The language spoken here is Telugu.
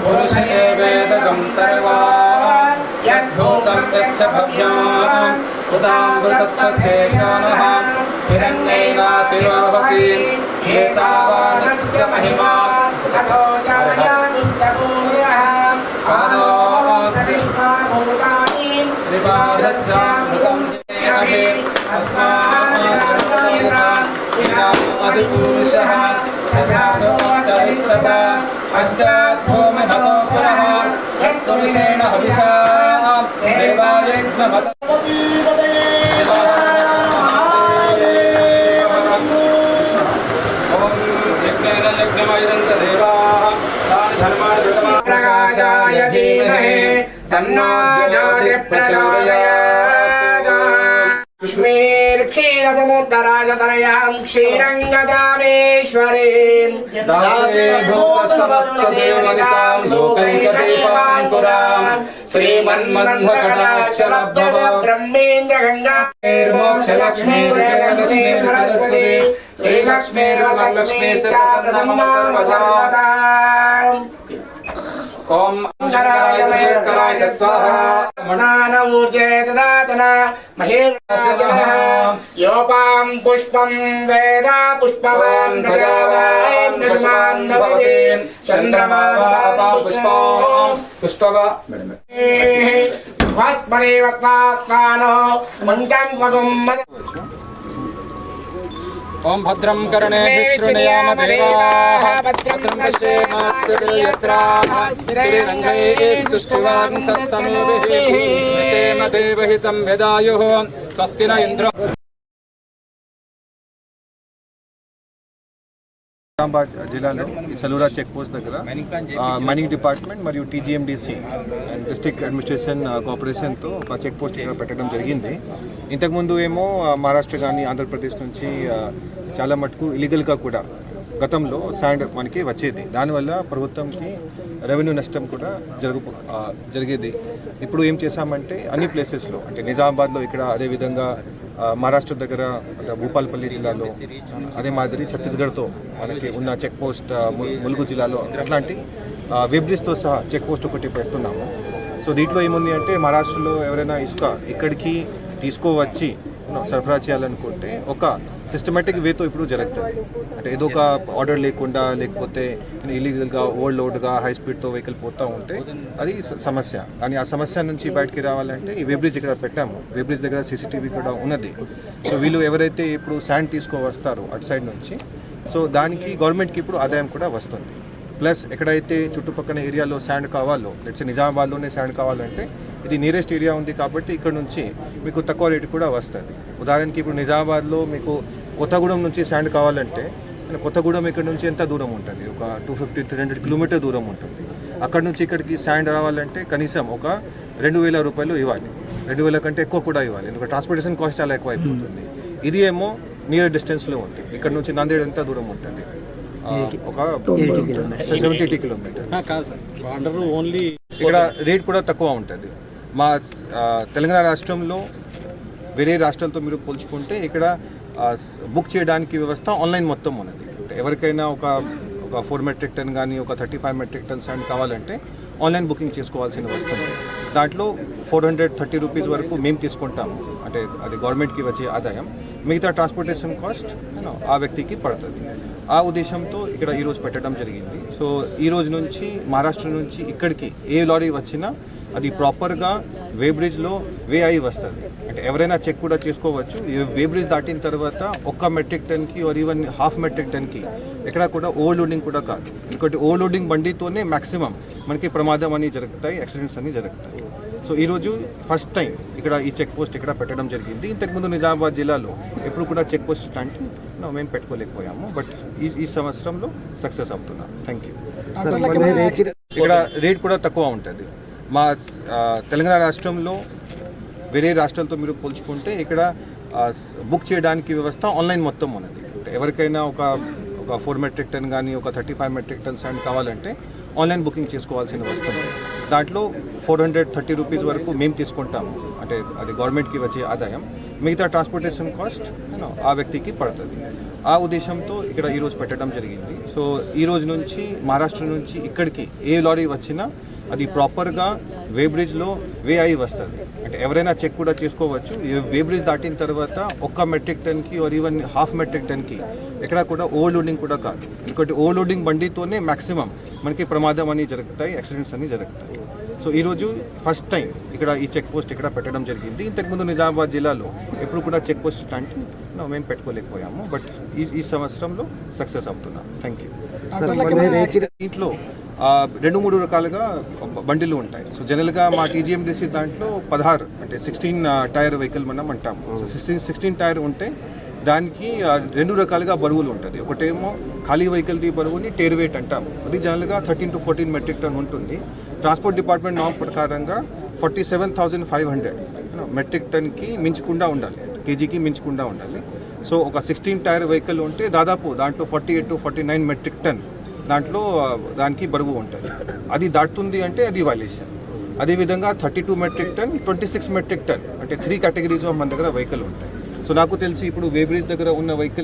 पुरुषेवेदकं सर्वान् यद्भूतं यच्च भव्यान् उदामृतत्वशेषानः हिरण्यैनातिरोहति एतावानस्य महिमा ततो जायानुत्तमूयः आदोऽस्मिष्माभूतानि त्रिपादस्यामृतं जेमहि अस्मादिपुरुषः सजातोऽन्तरिक्षत पश्चाद्भूमिमतो पुरः यत्पुरुषेण हविषा देवायज्ञमतो प्रकाशाय धीमहि तन्नो ज्योतिः प्रचोदयात्। क्षीरसमुद्रराजतनयां क्षीरङ्गदामेश्वरीं दासे भूतसमस्तदेवनितां लोकैकदीपाङ्कुरां श्रीमन्मन्मथकटाक्षलब्धव ब्रह्मेन्द्रगङ्गामोक्षलक्ष्मीर्जयलक्ष्मीर्सरस्वती श्रीलक्ष्मीर्वरलक्ष्मीश्च ओम शंकराय नमस्काराय स्वाहा मनान ऊर्जे ददातन महेर्राजनः योपां पुष्पं वेद पुष्पवान् प्रजावान् दशमान् भवति चन्द्रमा वापा पुष्पं पुष्पवा स्वस्मरेवत्वात्मानो मञ्चं वगुं ओम भद्रं कर्णे विशृणुयाम देवाः भद्रं पश्येमाक्षरयत्राः स्थिररङ्गैस्तुष्टुवांसस्तनूभिः विषेम देवहितं यदायुः स्वस्ति न इन्द्रो నిజామాబాద్ జిల్లాలో ఈ సలూరా చెక్ పోస్ట్ దగ్గర మైనింగ్ డిపార్ట్మెంట్ మరియు టీజీఎండిసి డిస్ట్రిక్ట్ అడ్మినిస్ట్రేషన్ కోఆపరేషన్తో ఒక చెక్ పోస్ట్ ఇక్కడ పెట్టడం జరిగింది. ఇంతకుముందు ఏమో మహారాష్ట్ర కానీ ఆంధ్రప్రదేశ్ నుంచి చాలా మటుకు ఇలీగల్గా కూడా గతంలో శాండ్ మనకి వచ్చేది. దానివల్ల ప్రభుత్వంకి రెవెన్యూ నష్టం కూడా జరిగేది. ఇప్పుడు ఏం చేశామంటే అన్ని ప్లేసెస్లో అంటే నిజామాబాద్లో ఇక్కడ, అదేవిధంగా మహారాష్ట్ర దగ్గర భూపాల్పల్లి జిల్లాలో, అదే మాదిరి ఛత్తీస్గఢ్తో మనకి ఉన్న చెక్ పోస్ట్ ములుగు జిల్లాలో అట్లాంటి వెబ్ బ్రిడ్జ్తో సహా చెక్ పోస్ట్ ఒకటి పెడుతున్నాము. సో దీంట్లో ఏముంది అంటే మహారాష్ట్రలో ఎవరైనా ఇసుక ఇక్కడికి తీసుకువచ్చి సరఫరా చేయాలనుకుంటే ఒక సిస్టమేటిక్ వేతో ఇప్పుడు జరుగుతుంది. అంటే ఏదో ఒక ఆర్డర్ లేకుండా, లేకపోతే ఇల్లీగల్గా ఓవర్ లోడ్గా హై స్పీడ్తో వెహికల్ పోతూ ఉంటే అది సమస్య. కానీ ఆ సమస్య నుంచి బయటికి రావాలంటే ఈ వెబ్ బ్రిడ్జ్ ఇక్కడ పెట్టాము. వెబ్ బ్రిడ్జ్ దగ్గర సీసీటీవీ కూడా ఉన్నది. సో వీళ్ళు ఎవరైతే ఇప్పుడు శాండ్ తీసుకువస్తారో అటు సైడ్ నుంచి, సో దానికి గవర్నమెంట్కి ఇప్పుడు ఆదాయం కూడా వస్తుంది. ప్లస్ ఎక్కడైతే చుట్టుపక్కల ఏరియాలో శాండ్ కావాలో, లెట్స్ నిజామాబాద్లోనే శాండ్ కావాలంటే ఇది నియరెస్ట్ ఏరియా ఉంది కాబట్టి ఇక్కడ నుంచి మీకు తక్కువ రేటు కూడా వస్తుంది. ఉదాహరణకి ఇప్పుడు నిజామాబాద్లో మీకు కొత్తగూడెం నుంచి శాండ్ కావాలంటే కొత్తగూడెం ఇక్కడ నుంచి ఎంత దూరం ఉంటుంది? ఒక 250-300 కిలోమీటర్ దూరం ఉంటుంది. అక్కడ నుంచి ఇక్కడికి శాండ్ రావాలంటే కనీసం ఒక 2,000 రూపాయలు ఇవ్వాలి. 2,000 కంటే ఎక్కువ కూడా ఇవ్వాలి, ఎందుకంటే ట్రాన్స్పోర్టేషన్ కాస్ట్ చాలా ఎక్కువ అయిపోతుంది. ఇది ఏమో నియర్ డిస్టెన్స్లో ఉంది. ఇక్కడ నుంచి నాందేడ్ ఎంత దూరం ఉంటుంది? ఒక 70 కిలోమీటర్. ఇక్కడ రేట్ కూడా తక్కువ ఉంటుంది. మా తెలంగాణ రాష్ట్రంలో వేరే రాష్ట్రాలతో మీరు పోల్చుకుంటే ఇక్కడ బుక్ చేయడానికి వ్యవస్థ ఆన్లైన్ మొత్తం ఉన్నది. ఎవరికైనా ఒక 4 మెట్రిక్ టన్ కానీ ఒక 35 మెట్రిక్ టన్ శాండ్ కావాలంటే ఆన్లైన్ బుకింగ్ చేసుకోవాల్సిన వస్తుంది. దాంట్లో 430 రూపీస్ వరకు మేము తీసుకుంటాము, అంటే అది గవర్నమెంట్కి వచ్చే ఆదాయం. మిగతా ట్రాన్స్పోర్టేషన్ కాస్ట్ ఆ వ్యక్తికి పడుతుంది. ఆ ఉద్దేశంతో ఇక్కడ ఈరోజు పెట్టడం జరిగింది. సో ఈ రోజు నుంచి మహారాష్ట్ర నుంచి ఇక్కడికి ఏ లారీ వచ్చినా అది ప్రాపర్గా వే బ్రిడ్జ్లో వే అయి వస్తుంది. అంటే ఎవరైనా చెక్ కూడా చేసుకోవచ్చు. వే బ్రిడ్జ్ దాటిన తర్వాత 1 మెట్రిక్ టన్కి ఆర్ ఈవెన్ హాఫ్ మెట్రిక్ టన్కి ఎక్కడ కూడా ఓవర్లోడింగ్ కూడా కాదు. ఎందుకంటే ఓవర్లోడింగ్ బండితోనే మ్యాక్సిమం మనకి ప్రమాదం అని జరుగుతాయి, యాక్సిడెంట్స్ అని జరుగుతాయి. సో ఈరోజు ఫస్ట్ టైం ఇక్కడ ఈ చెక్ పోస్ట్ ఇక్కడ పెట్టడం జరిగింది. ఇంతకుముందు నిజామాబాద్ జిల్లాలో ఎప్పుడు కూడా చెక్ పోస్ట్ ఇట్లాంటి మేము పెట్టుకోలేకపోయాము. బట్ ఈ సంవత్సరంలో సక్సెస్ అవుతున్నాం. Thank you. ఇక్కడ రేట్ కూడా తక్కువ ఉంటుంది. మా తెలంగాణ రాష్ట్రంలో వేరే రాష్ట్రాలతో మీరు పోల్చుకుంటే ఇక్కడ బుక్ చేయడానికి వ్యవస్థ ఆన్లైన్ మొత్తం ఉన్నది. ఎవరికైనా ఒక 4 మెట్రిక్ టన్ కానీ ఒక 35 మెట్రిక్ టన్ శాండ్ కావాలంటే ఆన్లైన్ బుకింగ్ చేసుకోవాల్సిన వస్తుంది. దాంట్లో 430 రూపీస్ వరకు మేము తీసుకుంటాము, అంటే అది గవర్నమెంట్కి వచ్చే ఆదాయం. మిగతా ట్రాన్స్పోర్టేషన్ కాస్ట్ ఆ వ్యక్తికి పడుతుంది. ఆ ఉద్దేశంతో ఇక్కడ ఈరోజు పెట్టడం జరిగింది. సో ఈ రోజు నుంచి మహారాష్ట్ర నుంచి ఇక్కడికి ఏ లారీ వచ్చినా అది ప్రాపర్గా వే బ్రిడ్జ్లో వే అయి వస్తుంది. అంటే ఎవరైనా చెక్ కూడా చేసుకోవచ్చు. వే బ్రిడ్జ్ దాటిన తర్వాత 1 మెట్రిక్ టన్కి ఆర్ ఈవెన్ హాఫ్ మెట్రిక్ టన్కి ఎక్కడ కూడా ఓవర్లోడింగ్ కూడా కాదు. ఇంకోటి ఓవర్లోడింగ్ బండితోనే మ్యాక్సిమం మనకి ప్రమాదం అని జరుగుతాయి, యాక్సిడెంట్స్ అని జరుగుతాయి. సో ఈరోజు ఫస్ట్ టైం ఇక్కడ ఈ చెక్ పోస్ట్ ఇక్కడ పెట్టడం జరిగింది. ఇంతకుముందు నిజామాబాద్ జిల్లాలో ఎప్పుడు కూడా చెక్ పోస్ట్ ఇట్లాంటి మేము పెట్టుకోలేకపోయాము. బట్ ఈ సంవత్సరంలో సక్సెస్ అవుతున్నాం. Thank you. దీంట్లో 2-3 రకాలుగా బండిలు ఉంటాయి. సో జనరల్గా మా టీజీఎండీసీ దాంట్లో 16 అంటే 16 టైర్ వెహికల్ మనం అంటాము. సో 16 టైర్ ఉంటే దానికి 2 రకాలుగా బరువులు ఉంటుంది. ఒకటేమో ఖాళీ వెహికల్ది బరువుని టేర్ వెయిట్ అంటాము. అది జనరల్గా 13 to 14 మెట్రిక్ టన్ ఉంటుంది. ట్రాన్స్పోర్ట్ డిపార్ట్మెంట్ నామ్ ప్రకారంగా 47,500 మెట్రిక్ టన్కి మించకుండా ఉండాలి, కేజీకి మించకుండా ఉండాలి. సో ఒక 16 టైర్ వెహికల్ ఉంటే దాదాపు దాంట్లో 48 to 49 మెట్రిక్ టన్ దాంట్లో దానికి బరువు ఉంటుంది. అది దాటుతుంది అంటే అది వైలేషన్. అదేవిధంగా 32 మెట్రిక్ టన్, 26 మెట్రిక్ టన్ అంటే 3 కేటగిరీస్ మన దగ్గర వెహికల్ ఉంటాయి. సో నాకు తెలిసి ఇప్పుడు వే బ్రిడ్జ్ దగ్గర ఉన్న వెహికల్